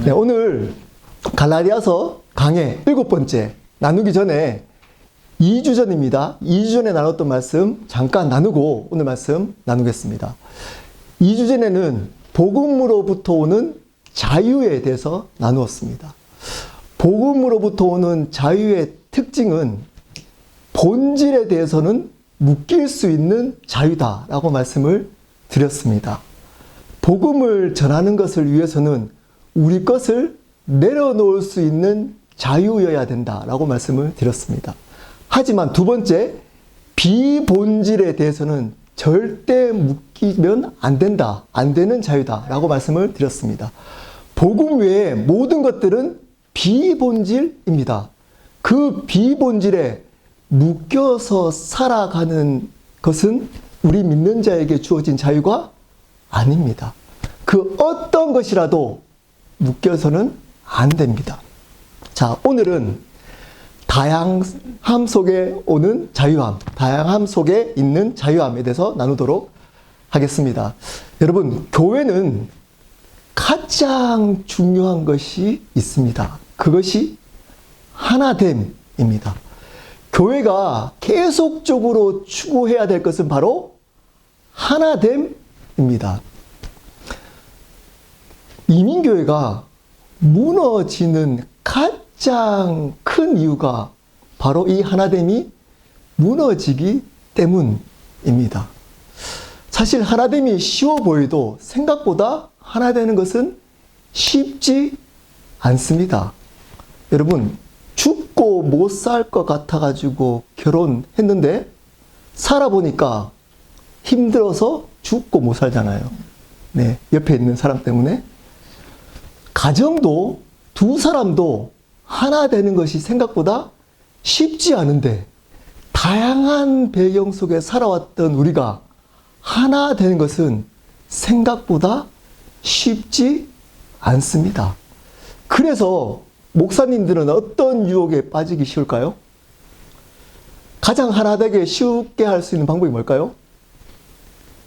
네, 오늘 갈라디아서 강해 7번째 나누기 전에 2주 전입니다. 2주 전에 나눴던 말씀 잠깐 나누고 오늘 말씀 나누겠습니다. 2주 전에는 복음으로부터 오는 자유에 대해서 나누었습니다. 복음으로부터 오는 자유의 특징은 본질에 대해서는 묶일 수 있는 자유다라고 말씀을 드렸습니다. 복음을 전하는 것을 위해서는 우리 것을 내려놓을 수 있는 자유여야 된다라고 말씀을 드렸습니다. 하지만 두 번째, 비본질에 대해서는 절대 묶이면 안 된다, 안 되는 자유다라고 말씀을 드렸습니다. 복음 외의 모든 것들은 비본질입니다. 그 비본질에 묶여서 살아가는 것은 우리 믿는 자에게 주어진 자유가 아닙니다. 그 어떤 것이라도 묶여서는 안 됩니다. 자, 오늘은 다양함 속에 오는 자유함, 다양함 속에 있는 자유함에 대해서 나누도록 하겠습니다. 여러분, 교회는 가장 중요한 것이 있습니다. 그것이 하나됨입니다. 교회가 계속적으로 추구해야 될 것은 바로 하나됨입니다. 이민교회가 무너지는 가장 큰 이유가 바로 이 하나됨이 무너지기 때문입니다. 사실 하나됨이 쉬워 보여도 생각보다 하나 되는 것은 쉽지 않습니다. 여러분, 죽고 못 살 것 같아가지고 결혼했는데 살아보니까 힘들어서 죽고 못 살잖아요. 네, 옆에 있는 사람 때문에. 가정도 두 사람도 하나 되는 것이 생각보다 쉽지 않은데 다양한 배경 속에 살아왔던 우리가 하나 되는 것은 생각보다 쉽지 않습니다. 그래서 목사님들은 어떤 유혹에 빠지기 쉬울까요? 가장 하나 되게 쉽게 할 수 있는 방법이 뭘까요?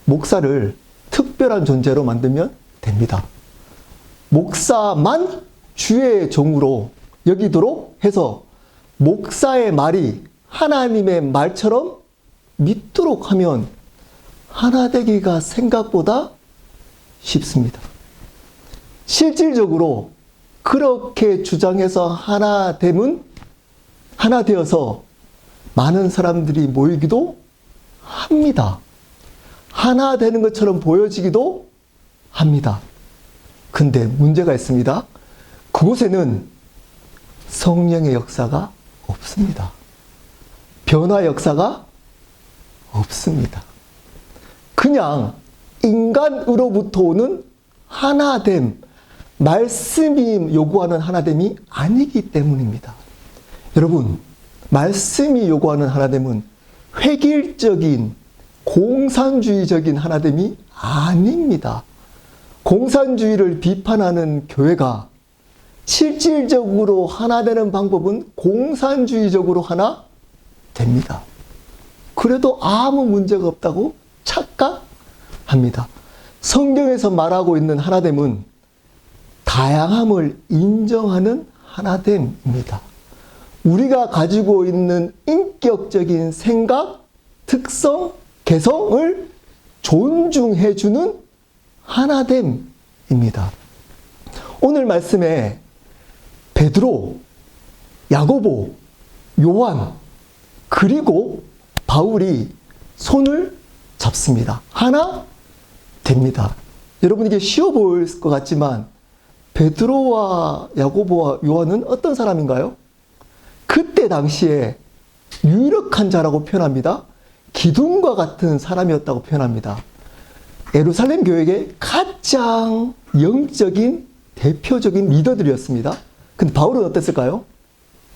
목사를 특별한 존재로 만들면 됩니다. 목사만 주의 종으로 여기도록 해서 목사의 말이 하나님의 말처럼 믿도록 하면 하나 되기가 생각보다 쉽습니다. 실질적으로 그렇게 주장해서 하나 되어서 많은 사람들이 모이기도 합니다. 하나 되는 것처럼 보여지기도 합니다. 근데 문제가 있습니다. 그곳에는 성령의 역사가 없습니다. 변화 역사가 없습니다. 그냥 인간으로부터 오는 하나됨, 말씀이 요구하는 하나됨이 아니기 때문입니다. 여러분, 말씀이 요구하는 하나됨은 획일적인 공산주의적인 하나됨이 아닙니다. 공산주의를 비판하는 교회가 실질적으로 하나 되는 방법은 공산주의적으로 하나 됩니다. 그래도 아무 문제가 없다고 착각합니다. 성경에서 말하고 있는 하나됨은 다양함을 인정하는 하나됨입니다. 우리가 가지고 있는 인격적인 생각, 특성, 개성을 존중해주는 하나됨입니다. 오늘 말씀에 베드로, 야고보, 요한, 그리고 바울이 손을 잡습니다. 하나 됩니다. 여러분, 이게 쉬워 보일 것 같지만 베드로와 야고보와 요한은 어떤 사람인가요? 그때 당시에 유력한 자라고 표현합니다. 기둥과 같은 사람이었다고 표현합니다. 예루살렘 교회의 가장 영적인 대표적인 리더들이었습니다. 근데 바울은 어땠을까요?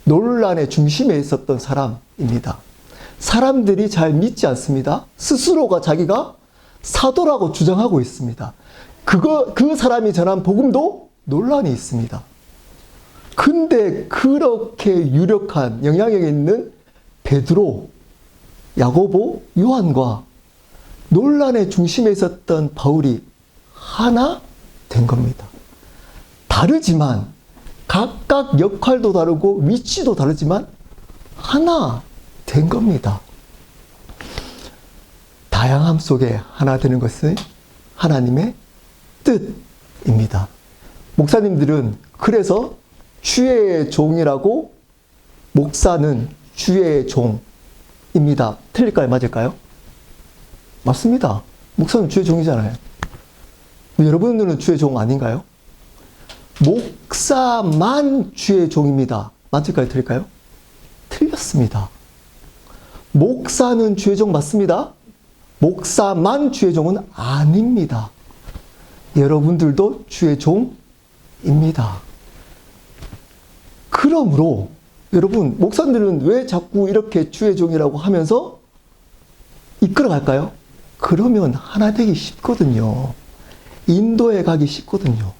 논란의 중심에 있었던 사람입니다. 사람들이 잘 믿지 않습니다. 스스로가 자기가 사도라고 주장하고 있습니다. 그 사람이 전한 복음도 논란이 있습니다. 근데 그렇게 유력한 영향력이 있는 베드로, 야고보, 요한과 논란의 중심에 있었던 바울이 하나 된 겁니다. 다르지만 각각 역할도 다르고 위치도 다르지만 하나 된 겁니다. 다양함 속에 하나 되는 것은 하나님의 뜻입니다. 목사님들은 그래서 주의 종이라고 목사는 주의 종입니다. 틀릴까요? 맞을까요? 맞습니다. 목사는 주의 종이잖아요. 여러분들은 주의 종 아닌가요? 목사만 주의 종입니다. 맞을까요? 틀릴까요? 틀렸습니다. 목사는 주의 종 맞습니다. 목사만 주의 종은 아닙니다. 여러분들도 주의 종입니다. 그러므로 여러분, 목사님들은 왜 자꾸 이렇게 주의 종이라고 하면서 이끌어갈까요? 그러면 하나 되기 쉽거든요. 인도에 가기 쉽거든요.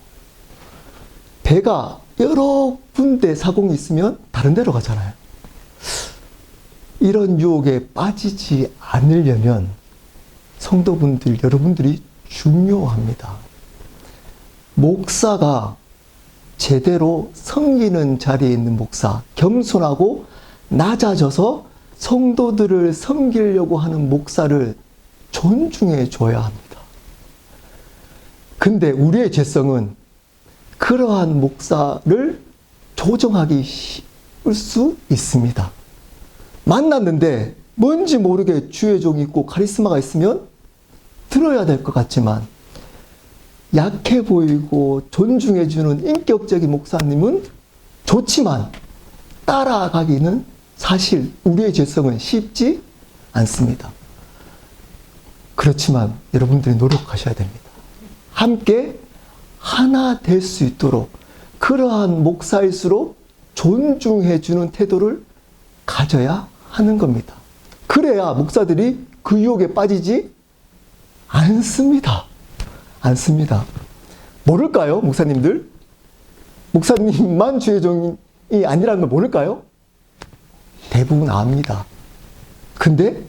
배가 여러 군데 사공이 있으면 다른 데로 가잖아요. 이런 유혹에 빠지지 않으려면 성도분들, 여러분들이 중요합니다. 목사가 제대로 섬기는 자리에 있는 목사, 겸손하고 낮아져서 성도들을 섬기려고 하는 목사를 존중해 줘야 합니다. 근데 우리의 죄성은 그러한 목사를 조정하기 쉬울 수 있습니다. 만났는데 뭔지 모르게 주의 종이 있고 카리스마가 있으면 들어야 될 것 같지만 약해 보이고 존중해주는 인격적인 목사님은 좋지만 따라가기는 사실 우리의 죄성은 쉽지 않습니다. 그렇지만 여러분들이 노력하셔야 됩니다. 함께 하나 될 수 있도록 그러한 목사일수록 존중해주는 태도를 가져야 하는 겁니다. 그래야 목사들이 그 유혹에 빠지지 않습니다. 않습니다. 모를까요, 목사님들? 목사님만 주의 종이 아니라는 걸 모를까요? 대부분 압니다. 근데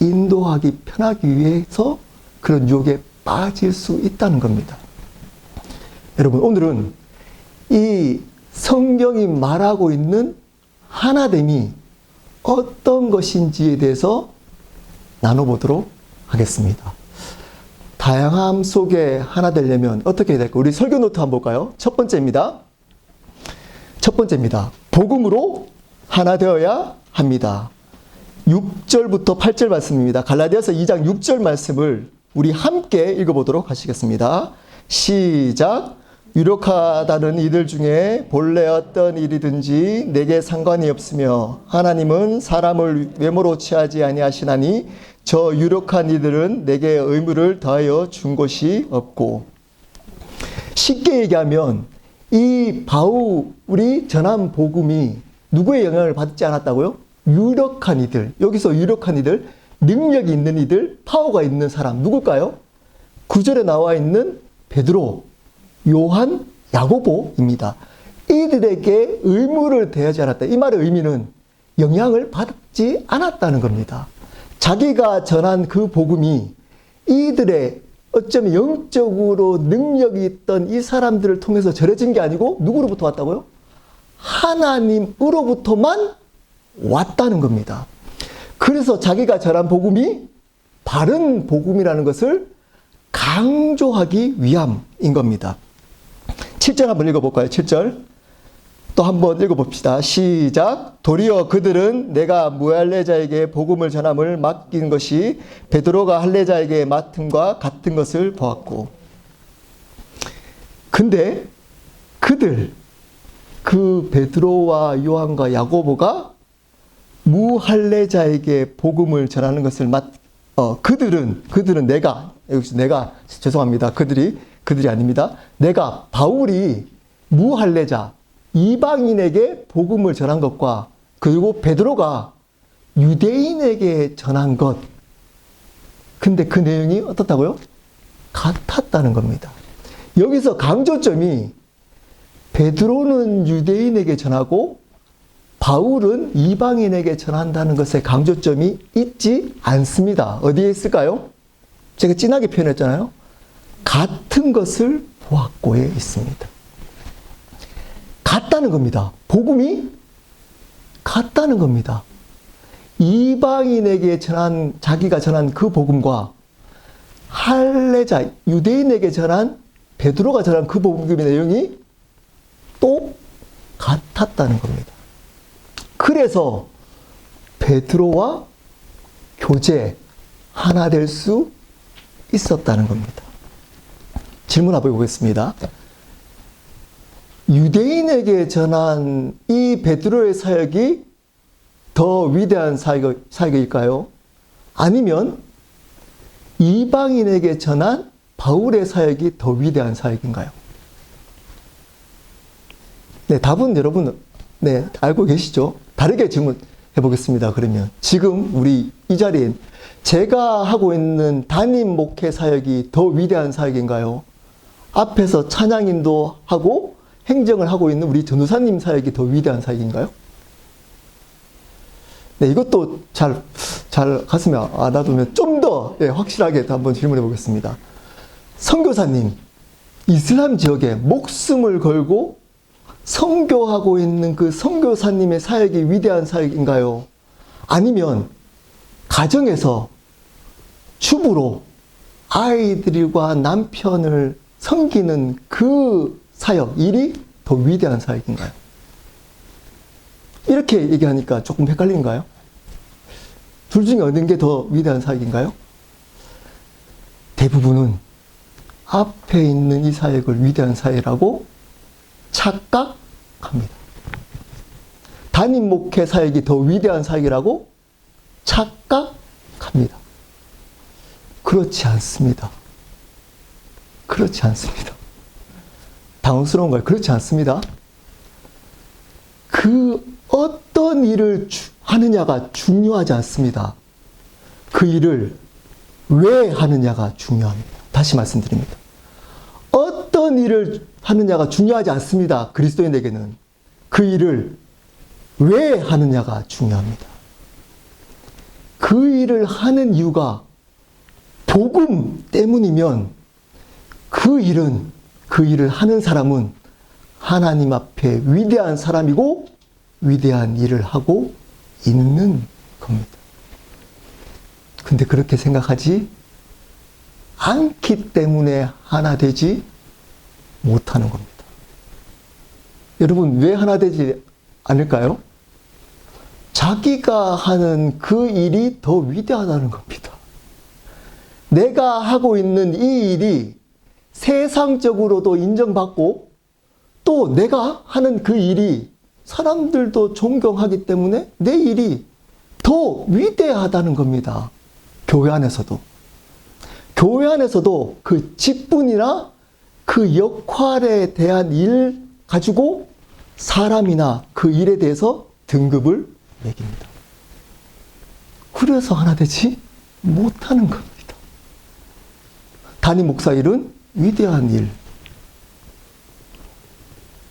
인도하기 편하기 위해서 그런 유혹에 빠질 수 있다는 겁니다. 여러분, 오늘은 이 성경이 말하고 있는 하나됨이 어떤 것인지에 대해서 나눠보도록 하겠습니다. 다양함 속에 하나 되려면 어떻게 해야 될까요? 우리 설교 노트 한번 볼까요? 첫 번째입니다. 복음으로 하나 되어야 합니다. 6절부터 8절 말씀입니다. 갈라디아서 2장 6절 말씀을 우리 함께 읽어보도록 하시겠습니다. 시작. 유력하다는 이들 중에 본래 어떤 일이든지 내게 상관이 없으며 하나님은 사람을 외모로 취하지 아니하시나니 저 유력한 이들은 내게 의무를 더하여 준 것이 없고. 쉽게 얘기하면 이 바울이 전한 복음이 누구의 영향을 받지 않았다고요? 유력한 이들, 여기서 유력한 이들, 능력이 있는 이들, 파워가 있는 사람 누굴까요? 9절에 나와 있는 베드로, 요한, 야고보입니다. 이들에게 의무를 대하지 않았다. 이 말의 의미는 영향을 받지 않았다는 겁니다. 자기가 전한 그 복음이 이들의 어쩌면 영적으로 능력이 있던 이 사람들을 통해서 전해진 게 아니고 누구로부터 왔다고요? 하나님으로부터만 왔다는 겁니다. 그래서 자기가 전한 복음이 바른 복음이라는 것을 강조하기 위함인 겁니다. 7절 한번 읽어볼까요? 7절. 또 한번 읽어봅시다. 시작. 도리어 그들은 내가 무할례자에게 복음을 전함을 맡긴 것이 베드로가 할례자에게 맡음과 같은 것을 보았고. 근데 그들, 그 베드로와 요한과 야고보가 무할례자에게 복음을 전하는 것을 그들은 내가, 여기서 내가, 죄송합니다. 그들이 아닙니다. 내가, 바울이 무할례자, 이방인에게 복음을 전한 것과 그리고 베드로가 유대인에게 전한 것. 근데 그 내용이 어떻다고요? 같았다는 겁니다. 여기서 강조점이 베드로는 유대인에게 전하고 바울은 이방인에게 전한다는 것에 강조점이 있지 않습니다. 어디에 있을까요? 제가 진하게 표현했잖아요. 같은 것을 보았고에 있습니다. 같다는 겁니다. 복음이 같다는 겁니다. 이방인에게 자기가 전한 그 복음과 할례자, 유대인에게 전한 베드로가 전한 그 복음의 내용이 또 같았다는 겁니다. 그래서 베드로와 교제 하나 될 수 있었다는 겁니다. 질문 한번 보겠습니다. 유대인에게 전한 이 베드로의 사역이 더 위대한 사역일까요? 아니면 이방인에게 전한 바울의 사역이 더 위대한 사역인가요? 네, 답은 여러분 알고 계시죠? 다르게 질문해 보겠습니다. 그러면 지금 우리 이 자리에 제가 하고 있는 담임 목회 사역이 더 위대한 사역인가요? 앞에서 찬양인도 하고 행정을 하고 있는 우리 전도사님 사역이 더 위대한 사역인가요? 네, 이것도 잘 가슴에 안아두면 좀 더 확실하게 한번 질문해 보겠습니다. 선교사님, 이슬람 지역에 목숨을 걸고 선교하고 있는 그 선교사님의 사역이 위대한 사역인가요? 아니면 가정에서 주부로 아이들과 남편을 섬기는 그 사역, 일이 더 위대한 사역인가요? 이렇게 얘기하니까 조금 헷갈린가요? 둘 중에 어느 게 더 위대한 사역인가요? 대부분은 앞에 있는 이 사역을 위대한 사역이라고 착각합니다. 담임 목회 사역이 더 위대한 사역이라고 착각합니다. 그렇지 않습니다. 그렇지 않습니다. 당황스러운가요? 그렇지 않습니다. 그 어떤 일을 하느냐가 중요하지 않습니다. 그 일을 왜 하느냐가 중요합니다. 다시 말씀드립니다. 어떤 일을 하느냐가 중요하지 않습니다. 그리스도인에게는 그 일을 왜 하느냐가 중요합니다. 그 일을 하는 이유가 복음 때문이면 그 일을 하는 사람은 하나님 앞에 위대한 사람이고 위대한 일을 하고 있는 겁니다. 근데 그렇게 생각하지 않기 때문에 하나 되지 못하는 겁니다. 여러분, 왜 하나 되지 않을까요? 자기가 하는 그 일이 더 위대하다는 겁니다. 내가 하고 있는 이 일이 세상적으로도 인정받고 또 내가 하는 그 일이 사람들도 존경하기 때문에 내 일이 더 위대하다는 겁니다. 교회 안에서도. 교회 안에서도 그 직분이나 그 역할에 대한 일 가지고 사람이나 그 일에 대해서 등급을 매깁니다. 그래서 하나 되지 못하는 겁니다. 담임 목사 일은 위대한 일.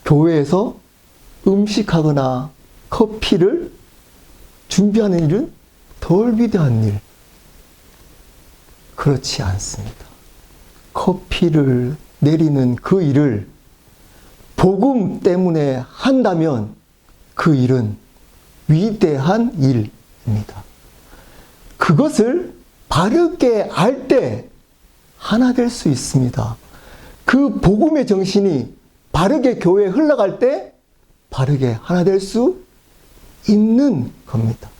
교회에서 음식하거나 커피를 준비하는 일은 덜 위대한 일. 그렇지 않습니다. 커피를 내리는 그 일을 복음 때문에 한다면 그 일은 위대한 일입니다. 그것을 바르게 알 때 하나 될 수 있습니다. 그 복음의 정신이 바르게 교회에 흘러갈 때 바르게 하나 될 수 있는 겁니다.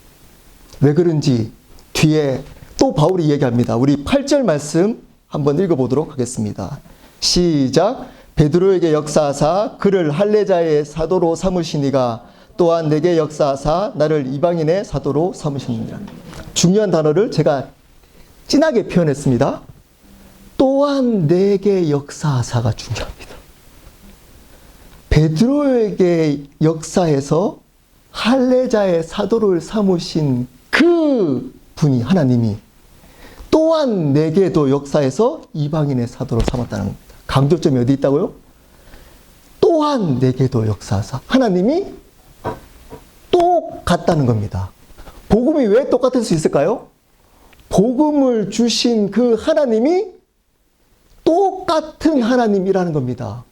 왜 그런지 뒤에 또 바울이 얘기합니다. 우리 8절 말씀 한번 읽어보도록 하겠습니다. 시작. 베드로에게 역사하사 그를 할례자의 사도로 삼으시니가 또한 내게 역사하사 나를 이방인의 사도로 삼으시느니라. 중요한 단어를 제가 진하게 표현했습니다. 또한 내게 역사하사가 중요합니다. 베드로에게 역사해서 할례자의 사도를 삼으신 그 분이 하나님이 또한 내게도 역사해서 이방인의 사도로 삼았다는 겁니다. 강조점이 어디 있다고요? 또한 내게도 역사하사. 하나님이 똑같다는 겁니다. 복음이 왜 똑같을 수 있을까요? 복음을 주신 그 하나님이 똑같은 하나님이라는 겁니다.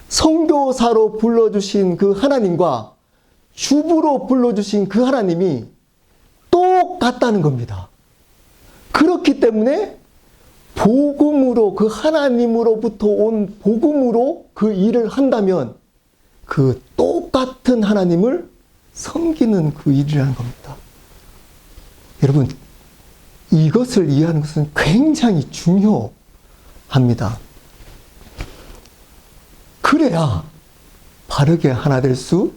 선교사로 불러주신 그 하나님과 주부로 불러주신 그 하나님이 똑같다는 겁니다. 그렇기 때문에 복음으로, 그 하나님으로부터 온 복음으로 그 일을 한다면 그 똑같은 하나님을 섬기는 그 일이라는 겁니다. 여러분, 이것을 이해하는 것은 굉장히 중요합니다. 그래야 바르게 하나 될 수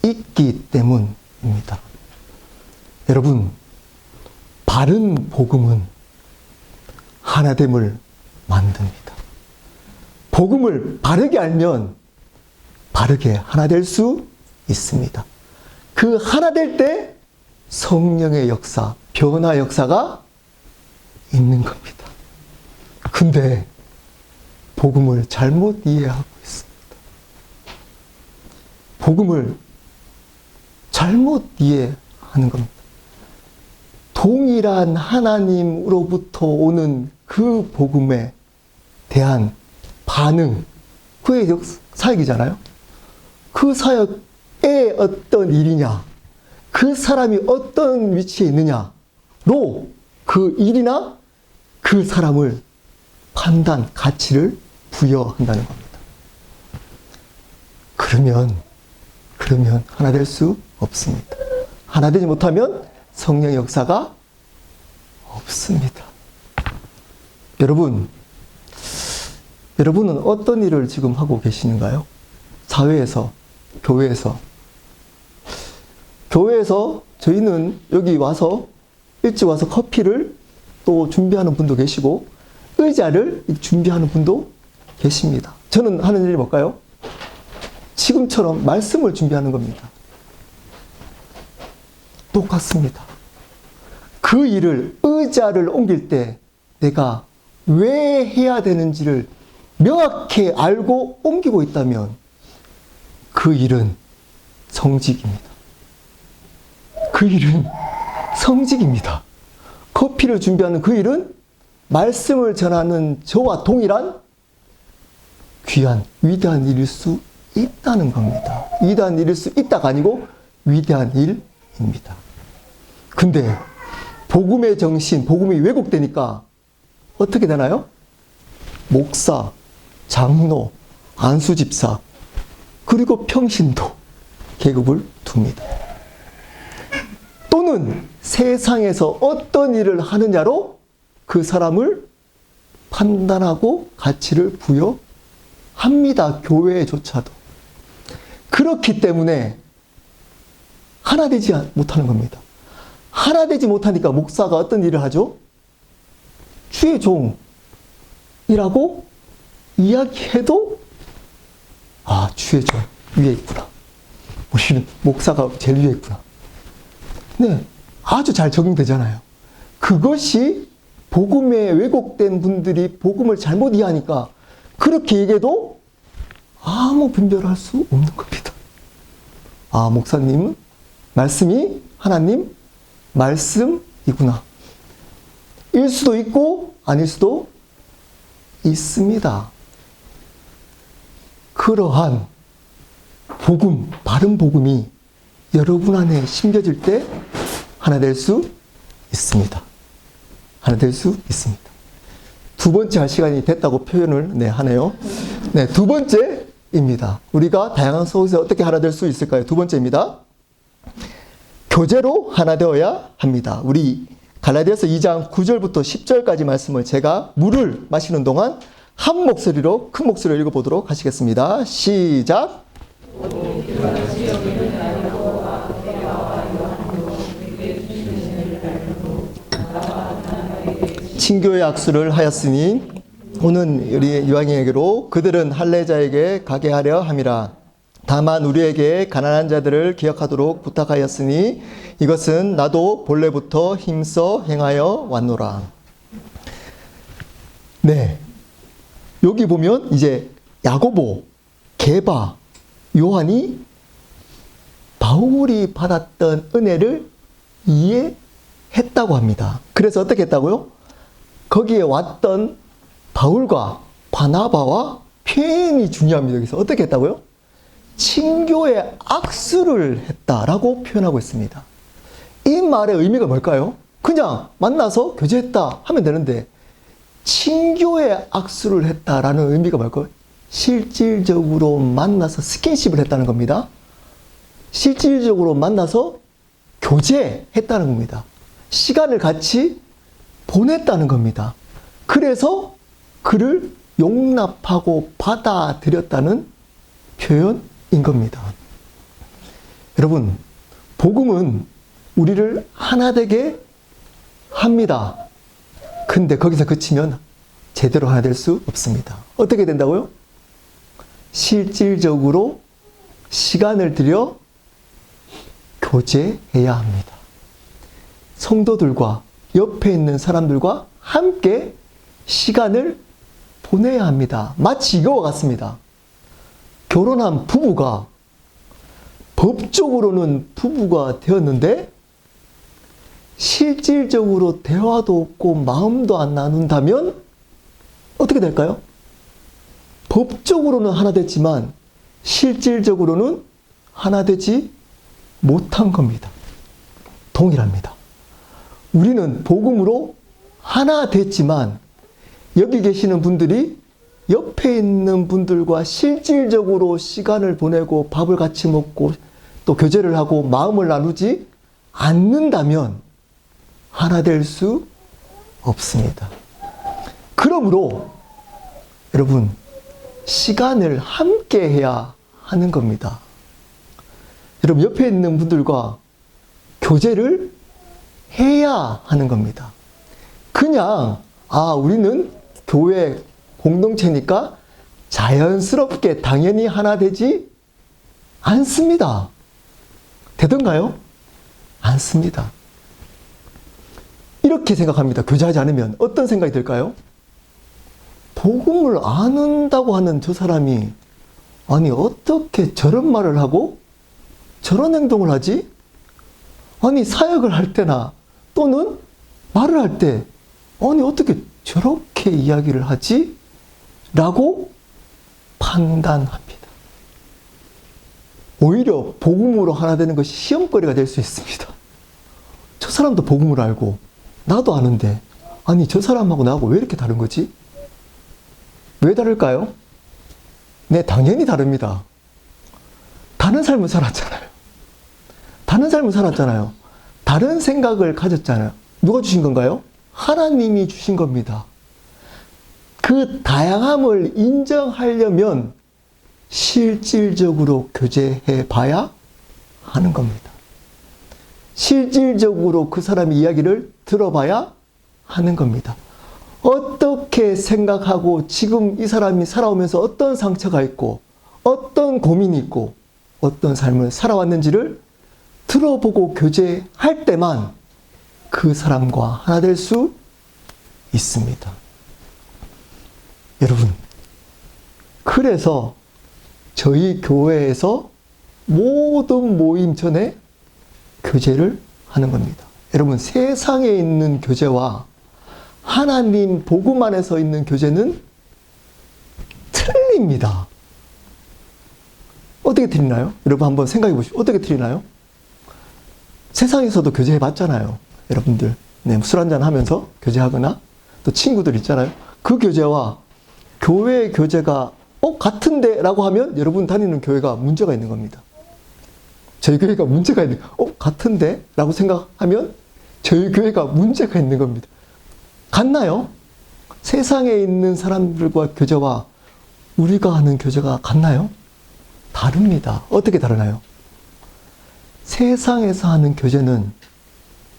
있기 때문입니다. 여러분, 바른 복음은 하나됨을 만듭니다. 복음을 바르게 알면 바르게 하나 될 수 있습니다. 그 하나 될 때 성령의 역사, 변화 역사가 있는 겁니다. 근데 복음을 잘못 이해하고 있습니다. 복음을 잘못 이해하는 겁니다. 동일한 하나님으로부터 오는 그 복음에 대한 반응, 그게 사역이잖아요. 그 사역의 어떤 일이냐, 그 사람이 어떤 위치에 있느냐로 그 일이나 그 사람을 판단, 가치를 부여한다는 겁니다. 그러면 하나 될 수 없습니다. 하나 되지 못하면 성령의 역사가 없습니다. 여러분은 어떤 일을 지금 하고 계시는가요? 사회에서, 교회에서. 교회에서 저희는 여기 와서, 일찍 와서 커피를 또 준비하는 분도 계시고, 의자를 준비하는 분도 계십니다. 저는 하는 일이 뭘까요? 지금처럼 말씀을 준비하는 겁니다. 똑같습니다. 그 일을, 의자를 옮길 때 내가 왜 해야 되는지를 명확히 알고 옮기고 있다면 그 일은 성직입니다. 그 일은 성직입니다. 커피를 준비하는 그 일은 말씀을 전하는 저와 동일한 귀한, 위대한 일일 수 있다는 겁니다. 위대한 일일 수 있다가 아니고 위대한 일입니다. 근데 복음의 정신, 복음이 왜곡되니까 어떻게 되나요? 목사, 장로, 안수집사, 그리고 평신도 계급을 둡니다. 또는 세상에서 어떤 일을 하느냐로 그 사람을 판단하고 가치를 부여합니다. 교회조차도. 그렇기 때문에 하나 되지 못하는 겁니다. 하나 되지 못하니까 목사가 어떤 일을 하죠? 주의 종이라고 이야기해도 주의 종 위에 있구나. 우리는 목사가 제일 위에 있구나. 네, 아주 잘 적용되잖아요. 그것이 복음에 왜곡된 분들이 복음을 잘못 이해하니까 그렇게 얘기해도 아무 분별할 수 없는 겁니다. 목사님은 말씀이 하나님 말씀이구나. 일 수도 있고 아닐 수도 있습니다. 그러한 복음, 바른 복음이 여러분 안에 심겨질 때 하나 될 수 있습니다. 하나 될 수 있습니다. 두 번째 할 시간이 됐다고 표현을 하네요. 네, 두 번째입니다. 우리가 다양한 속에서 어떻게 하나 될 수 있을까요? 두 번째입니다. 교제로 하나 되어야 합니다. 우리 갈라디아서 2장 9절부터 10절까지 말씀을 제가 물을 마시는 동안 한 목소리로, 큰 목소리로 읽어보도록 하시겠습니다. 시작! 친교의 악수를 하였으니 오는 우리 이방인에게로 그들은 할례자에게 가게 하려 함이라. 다만 우리에게 가난한 자들을 기억하도록 부탁하였으니 이것은 나도 본래부터 힘써 행하여 왔노라. 네, 여기 보면 이제 야고보, 게바, 요한이 바울이 받았던 은혜를 이해했다고 합니다. 그래서 어떻게 했다고요? 거기에 왔던 바울과 바나바와 표현이 중요합니다. 여기서 어떻게 했다고요? 친교에 악수를 했다라고 표현하고 있습니다. 이 말의 의미가 뭘까요? 그냥 만나서 교제했다 하면 되는데 친교에 악수를 했다라는 의미가 뭘까요? 실질적으로 만나서 스킨십을 했다는 겁니다. 실질적으로 만나서 교제했다는 겁니다. 시간을 같이 보냈다는 겁니다. 그래서 그를 용납하고 받아들였다는 표현인 겁니다. 여러분, 복음은 우리를 하나 되게 합니다. 근데 거기서 그치면 제대로 하나 될 수 없습니다. 어떻게 된다고요? 실질적으로 시간을 들여 교제해야 합니다. 성도들과 옆에 있는 사람들과 함께 시간을 보내야 합니다. 마치 이거와 같습니다. 결혼한 부부가 법적으로는 부부가 되었는데 실질적으로 대화도 없고 마음도 안 나눈다면 어떻게 될까요? 법적으로는 하나 됐지만 실질적으로는 하나 되지 못한 겁니다. 동일합니다. 우리는 복음으로 하나 됐지만 여기 계시는 분들이 옆에 있는 분들과 실질적으로 시간을 보내고 밥을 같이 먹고 또 교제를 하고 마음을 나누지 않는다면 하나 될 수 없습니다. 그러므로 여러분, 시간을 함께 해야 하는 겁니다. 여러분, 옆에 있는 분들과 교제를 해야 하는 겁니다. 그냥 우리는 교회 공동체니까 자연스럽게 당연히 하나 되지 않습니다. 되던가요? 않습니다. 이렇게 생각합니다. 교제하지 않으면 어떤 생각이 들까요? 복음을 안다고 하는 저 사람이 아니 어떻게 저런 말을 하고 저런 행동을 하지? 아니 사역을 할 때나 또는 말을 할 때 아니 어떻게 저렇게 이야기를 하지? 라고 판단합니다. 오히려 복음으로 하나 되는 것이 시험거리가 될 수 있습니다. 저 사람도 복음을 알고 나도 아는데 아니 저 사람하고 나하고 왜 이렇게 다른 거지? 왜 다를까요? 네, 당연히 다릅니다. 다른 삶을 살았잖아요. 다른 삶을 살았잖아요. 다른 생각을 가졌잖아요. 누가 주신 건가요? 하나님이 주신 겁니다. 그 다양함을 인정하려면 실질적으로 교제해 봐야 하는 겁니다. 실질적으로 그 사람의 이야기를 들어봐야 하는 겁니다. 어떻게 생각하고 지금 이 사람이 살아오면서 어떤 상처가 있고 어떤 고민이 있고 어떤 삶을 살아왔는지를 들어보고 교제할 때만 그 사람과 하나 될 수 있습니다. 여러분, 그래서 저희 교회에서 모든 모임 전에 교제를 하는 겁니다. 여러분, 세상에 있는 교제와 하나님 복음 안에서 있는 교제는 틀립니다. 어떻게 틀리나요? 여러분 한번 생각해 보시죠. 어떻게 틀리나요? 세상에서도 교제해 봤잖아요. 여러분들. 네, 술 한잔 하면서 교제하거나 또 친구들 있잖아요. 그 교제와 교회의 교제가 같은데 라고 하면 여러분 다니는 교회가 문제가 있는 겁니다. 저희 교회가 문제가 있는, 같은데? 라고 생각하면 저희 교회가 문제가 있는 겁니다. 같나요? 세상에 있는 사람들과 교제와 우리가 하는 교제가 같나요? 다릅니다. 어떻게 다르나요? 세상에서 하는 교제는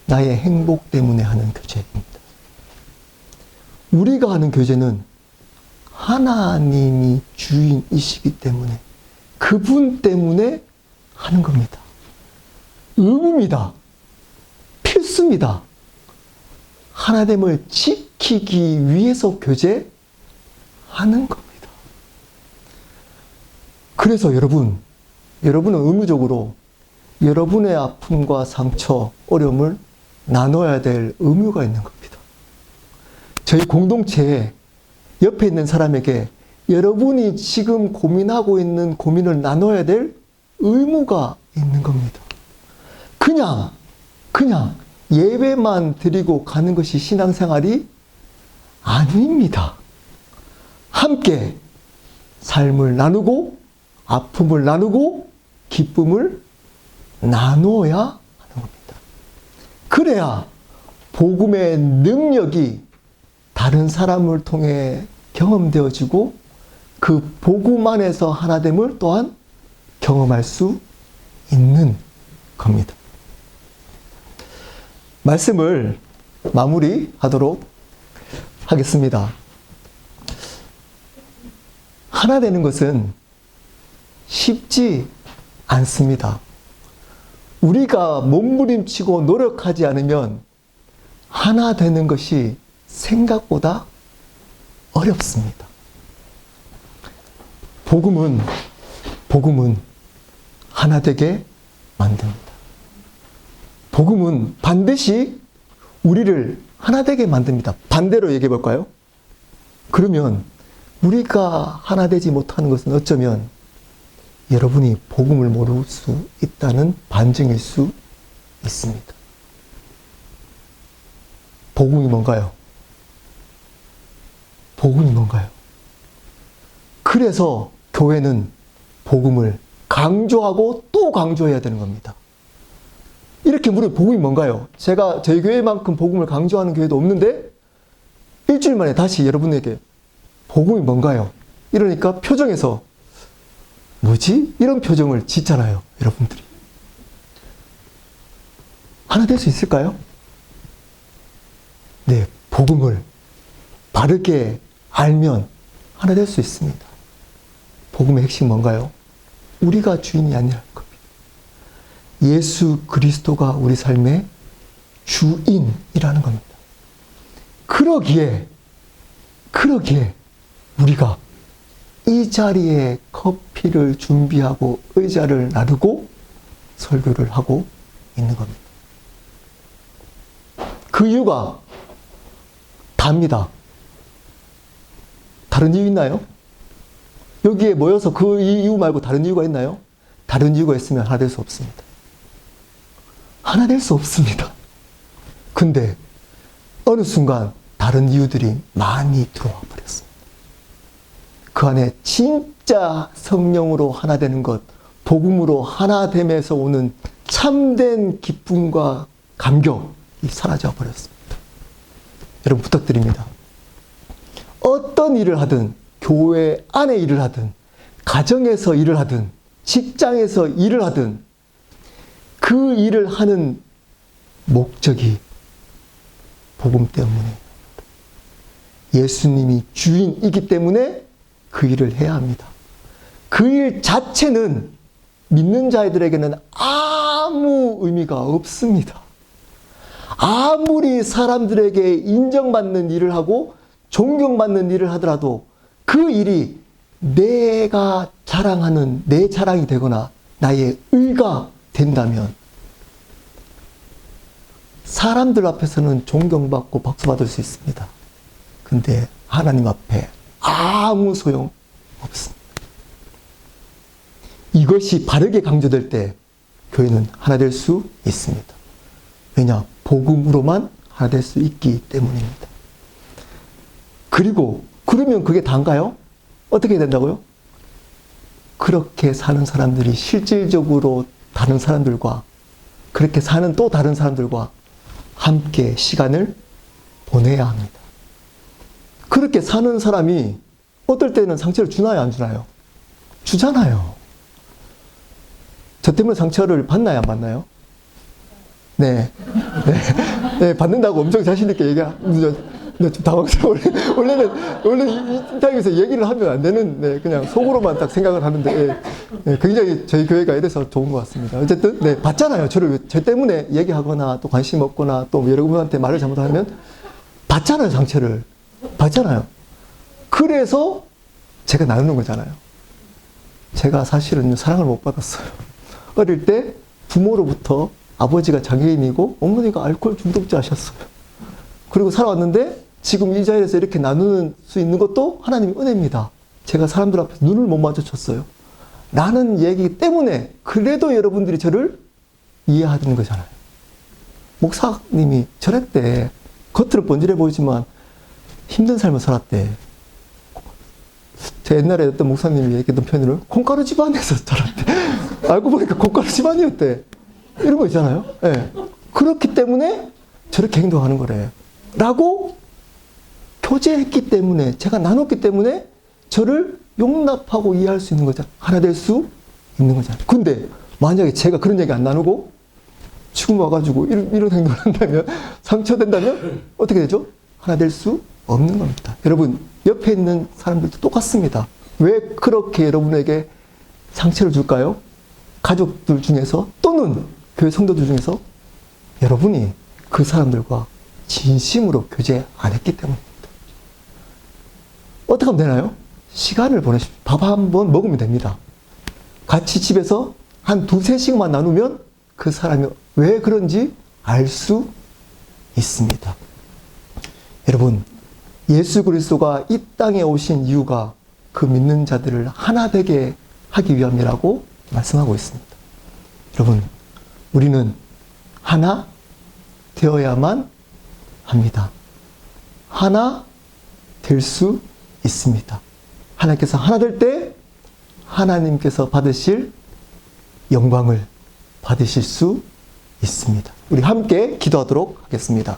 나의 행복 때문에 하는 교제입니다. 우리가 하는 교제는 하나님이 주인이시기 때문에 그분 때문에 하는 겁니다. 의무입니다. 필수입니다. 하나됨을 지키기 위해서 교제하는 겁니다. 그래서 여러분은 의무적으로 여러분의 아픔과 상처, 어려움을 나눠야 될 의무가 있는 겁니다. 저희 공동체에 옆에 있는 사람에게 여러분이 지금 고민하고 있는 고민을 나눠야 될 의무가 있는 겁니다. 그냥 예배만 드리고 가는 것이 신앙생활이 아닙니다. 함께 삶을 나누고 아픔을 나누고 기쁨을 나누어야 하는 겁니다. 그래야 복음의 능력이 다른 사람을 통해 경험되어지고 그 복음 안에서 하나됨을 또한 경험할 수 있는 겁니다. 말씀을 마무리하도록 하겠습니다. 하나 되는 것은 쉽지 않습니다. 우리가 몸부림치고 노력하지 않으면 하나 되는 것이 생각보다 어렵습니다. 복음은 하나 되게 만듭니다. 복음은 반드시 우리를 하나 되게 만듭니다. 반대로 얘기해 볼까요? 그러면 우리가 하나 되지 못하는 것은 어쩌면 여러분이 복음을 모를 수 있다는 반증일 수 있습니다. 복음이 뭔가요? 복음이 뭔가요? 그래서 교회는 복음을 강조하고 또 강조해야 되는 겁니다. 이렇게 물으면 복음이 뭔가요? 제가 저희 교회만큼 복음을 강조하는 교회도 없는데 일주일 만에 다시 여러분에게 복음이 뭔가요? 이러니까 표정에서 뭐지? 이런 표정을 짓잖아요. 여러분들이. 하나 될 수 있을까요? 네, 복음을 바르게 알면 하나 될 수 있습니다. 복음의 핵심 뭔가요? 우리가 주인이 아니라는 겁니다. 예수 그리스도가 우리 삶의 주인이라는 겁니다. 그러기에 우리가 이 자리에 커피를 준비하고 의자를 나르고 설교를 하고 있는 겁니다. 그 이유가 답니다. 다른 이유 있나요? 여기에 모여서 그 이유 말고 다른 이유가 있나요? 다른 이유가 있으면 하나 될 수 없습니다. 하나 될 수 없습니다. 근데 어느 순간 다른 이유들이 많이 들어와 버렸습니다. 그 안에 진짜 성령으로 하나 되는 것, 복음으로 하나 됨에서 오는 참된 기쁨과 감격이 사라져 버렸습니다. 여러분 부탁드립니다. 어떤 일을 하든, 교회 안에 일을 하든, 가정에서 일을 하든, 직장에서 일을 하든, 그 일을 하는 목적이 복음 때문에 예수님이 주인이기 때문에 그 일을 해야 합니다. 그 일 자체는 믿는 자들에게는 아무 의미가 없습니다. 아무리 사람들에게 인정받는 일을 하고 존경받는 일을 하더라도 그 일이 내가 자랑하는 내 자랑이 되거나 나의 의가 된다면 사람들 앞에서는 존경받고 박수받을 수 있습니다. 근데 하나님 앞에 아무 소용 없습니다. 이것이 바르게 강조될 때 교회는 하나 될 수 있습니다. 왜냐? 복음으로만 하나 될 수 있기 때문입니다. 그러면 그게 단가요? 어떻게 된다고요? 그렇게 사는 사람들이 실질적으로 다른 사람들과 그렇게 사는 또 다른 사람들과 함께 시간을 보내야 합니다. 그렇게 사는 사람이 어떨 때는 상처를 주나요, 안 주나요? 주잖아요. 저 때문에 상처를 받나요, 안 받나요? 네. 받는다고 엄청 자신있게 얘기하는, 좀 당황스러워. 원래는 이 인터뷰에서 얘기를 하면 안 되는, 그냥 속으로만 딱 생각을 하는데, 굉장히 저희 교회가 이래서 좋은 것 같습니다. 어쨌든, 받잖아요. 저 때문에 얘기하거나 또 관심 없거나 또 여러분한테 말을 잘못하면 받잖아요, 상처를. 받잖아요. 그래서 제가 나누는 거잖아요. 제가 사실은 사랑을 못 받았어요. 어릴 때 부모로부터 아버지가 장애인이고 어머니가 알코올 중독자셨어요. 그리고 살아왔는데 지금 이 자리에서 이렇게 나누는 수 있는 것도 하나님의 은혜입니다. 제가 사람들 앞에서 눈을 못 마주쳤어요. 라는 얘기 때문에 그래도 여러분들이 저를 이해하는 거잖아요. 목사님이 저랬대. 겉으로 번질해 보이지만 힘든 삶을 살았대. 제 옛날에 어떤 목사님이 얘기했던 표현으로 콩가루 집안에서 자랐대. 알고 보니까 콩가루 집안이었대. 이런 거 있잖아요. 네. 그렇기 때문에 저렇게 행동하는 거래. 라고 교제했기 때문에, 제가 나눴기 때문에 저를 용납하고 이해할 수 있는 거잖아요. 하나 될 수 있는 거잖아요. 근데 만약에 제가 그런 얘기 안 나누고 지금 와가지고 이런 행동을 한다면, 상처된다면 어떻게 되죠? 하나 될 수 없는 겁니다. 여러분, 옆에 있는 사람들도 똑같습니다. 왜 그렇게 여러분에게 상처를 줄까요? 가족들 중에서 또는 교회 성도들 중에서 여러분이 그 사람들과 진심으로 교제 안 했기 때문입니다. 어떻게 하면 되나요? 시간을 보내십시오. 밥 한 번 먹으면 됩니다. 같이 집에서 한 두세 시간만 나누면 그 사람이 왜 그런지 알 수 있습니다. 여러분, 예수 그리스도가 이 땅에 오신 이유가 그 믿는 자들을 하나 되게 하기 위함이라고 말씀하고 있습니다. 여러분, 우리는 하나 되어야만 합니다. 하나 될 수 있습니다. 하나님께서 하나 될 때 하나님께서 받으실 영광을 받으실 수 있습니다. 우리 함께 기도하도록 하겠습니다.